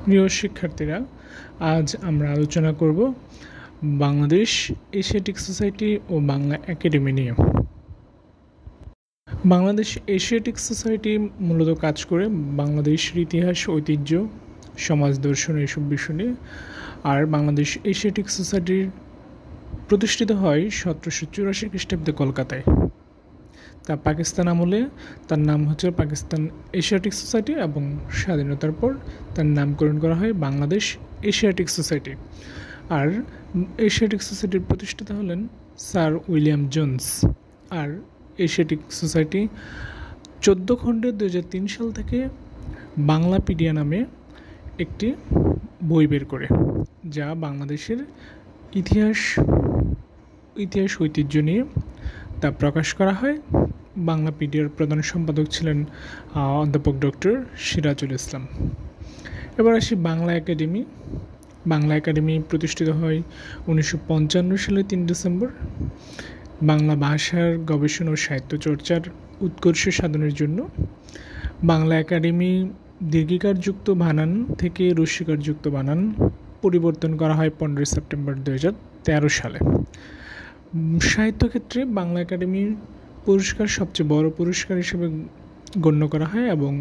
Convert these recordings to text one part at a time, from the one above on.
প্রিয় শিক্ষার্থীরা, আজ আমরা আলোচনা করব বাংলাদেশ এশিয়াটিক সোসাইটি ও বাংলা একাডেমি নিয়ে। বাংলাদেশ এশিয়াটিক সোসাইটি মূলত কাজ করে বাংলাদেশের ইতিহাস, ঐতিহ্য, সমাজ দর্শন এইসব বিষয় নিয়ে। আর বাংলাদেশ এশিয়াটিক সোসাইটির প্রতিষ্ঠিত হয় 1784 খ্রিস্টাব্দে কলকাতায়। তা পাকিস্তান আমলে তার নাম হচ্ছে পাকিস্তান এশিয়াটিক সোসাইটি এবং স্বাধীনতার পর তার নামকরণ করা হয় বাংলাদেশ এশিয়াটিক সোসাইটি। আর এশিয়াটিক সোসাইটির প্রতিষ্ঠাতা হলেন স্যার উইলিয়াম জোন্স। আর এশিয়াটিক সোসাইটি 14 খণ্ডে 2003 সাল থেকে বাংলাপিডিয়া নামে একটি বই বের করে, যা বাংলাদেশের ইতিহাস ঐতিহ্য নিয়ে তা প্রকাশ করা হয়। বাংলাপিডিয়ার প্রধান সম্পাদক ছিলেন অধ্যাপক ডক্টর সিরাজুল ইসলাম। এবার আসি বাংলা একাডেমি। বাংলা একাডেমি প্রতিষ্ঠিত হয় 1955 সালে 3 ডিসেম্বর। বাংলা ভাষার গবেষণা ও সাহিত্য চর্চার উৎকর্ষ সাধনের জন্য বাংলা একাডেমি দীর্ঘিকারযুক্ত বানান থেকে রস্যিকারযুক্ত বানান পরিবর্তন করা হয় 15 সেপ্টেম্বর 2013 সালে। সাহিত্যক্ষেত্রে বাংলা একাডেমির পুরস্কার সবচেয়ে বড় পুরস্কার হিসেবে গণ্য করা হয় এবং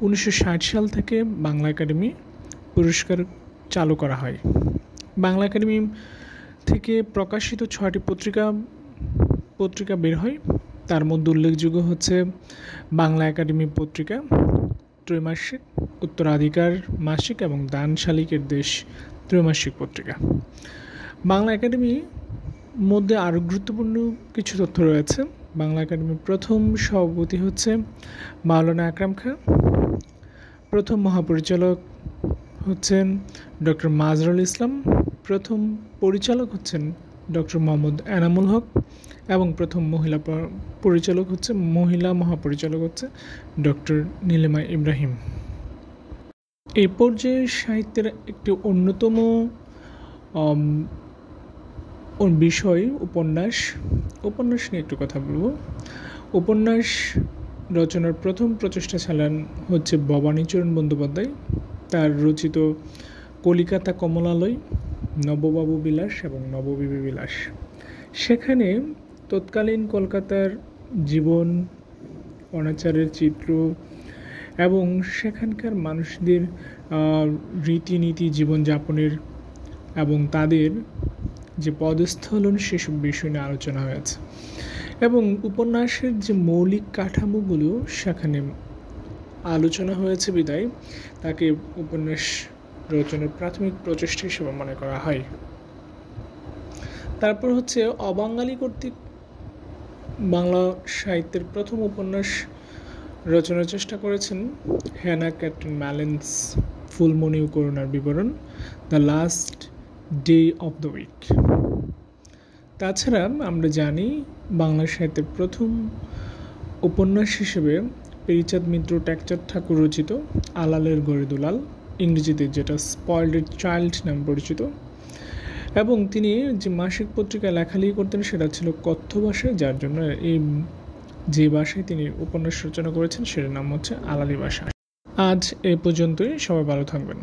1960 সাল থেকে বাংলা একাডেমি পুরস্কার চালু করা হয়। বাংলা একাডেমি থেকে প্রকাশিত 6টি পত্রিকা বের হয়। তার মধ্যে উল্লেখযোগ্য হচ্ছে বাংলা একাডেমি পত্রিকা ত্রৈমাসিক, উত্তরাধিকার মাসিক এবং দান শালিকের দেশ ত্রৈমাসিক পত্রিকা। বাংলা একাডেমির মধ্যে আরও গুরুত্বপূর্ণ কিছু তথ্য রয়েছে। বাংলা একাডেমির প্রথম সভাপতি হচ্ছে মাওলানা আকরাম খাঁ। প্রথম মহাপরিচালক হচ্ছেন ডক্টর মাজহারুল ইসলাম। প্রথম পরিচালক হচ্ছেন ডক্টর মোহাম্মদ এনামুল হক এবং প্রথম মহিলা মহাপরিচালক হচ্ছে ডক্টর নীলিমা ইব্রাহিম। এই পর্যায়ে সাহিত্যের একটি অন্যতম বিষয় উপন্যাস নিয়ে একটু কথা বলবো। উপন্যাস রচনার প্রথম প্রচেষ্টা ছিলেন হচ্ছে ভবানীচরণ বন্দ্যোপাধ্যায়। তার রচিত কলিকাতা কমলালয়, নববাবু বিলাস এবং নববিবি বিলাস। সেখানে তৎকালীন কলকাতার জীবন, অনাচারের চিত্র এবং সেখানকার মানুষদের রীতিনীতি, জীবনযাপনের এবং তাদের যে পদস্থলন সেসব বিষয় নিয়ে আলোচনা হয়েছে। এবং উপন্যাসের যে মৌলিক কাঠামোগুলো সেখানে আলোচনা হয়েছে বিদায় তাকে উপন্যাস রচনার প্রাথমিক প্রচেষ্টা হিসেবে মনে করা হয়। তারপর হচ্ছে অবাঙালি কর্তৃক বাংলা সাহিত্যের প্রথম উপন্যাস রচনার চেষ্টা করেছেন হ্যানা ক্যাটরিন ম্যালেন্স ফুলমণি ও করুণার বিবরণ, the last day of the week. তাছাড়া আমরা জানি বাংলা সাহিত্যের প্রথম উপন্যাস হিসেবে পেরিচাঁদ মিত্র টেকচাঁদ ঠাকুর রচিত আলালের ঘরে দুলাল, ইংরেজিতে যেটা স্পয়েলড চাইল্ড নামে পরিচিত। এবং তিনি যে মাসিক পত্রিকায় লেখালেখি করতেন সেটা ছিল কথ্য ভাষায়, যার জন্য যে ভাষায় তিনি উপন্যাস রচনা করেছেন সেটার নাম হচ্ছে আলালি ভাষা। আজ এ পর্যন্তই। সবাই ভালো থাকবেন।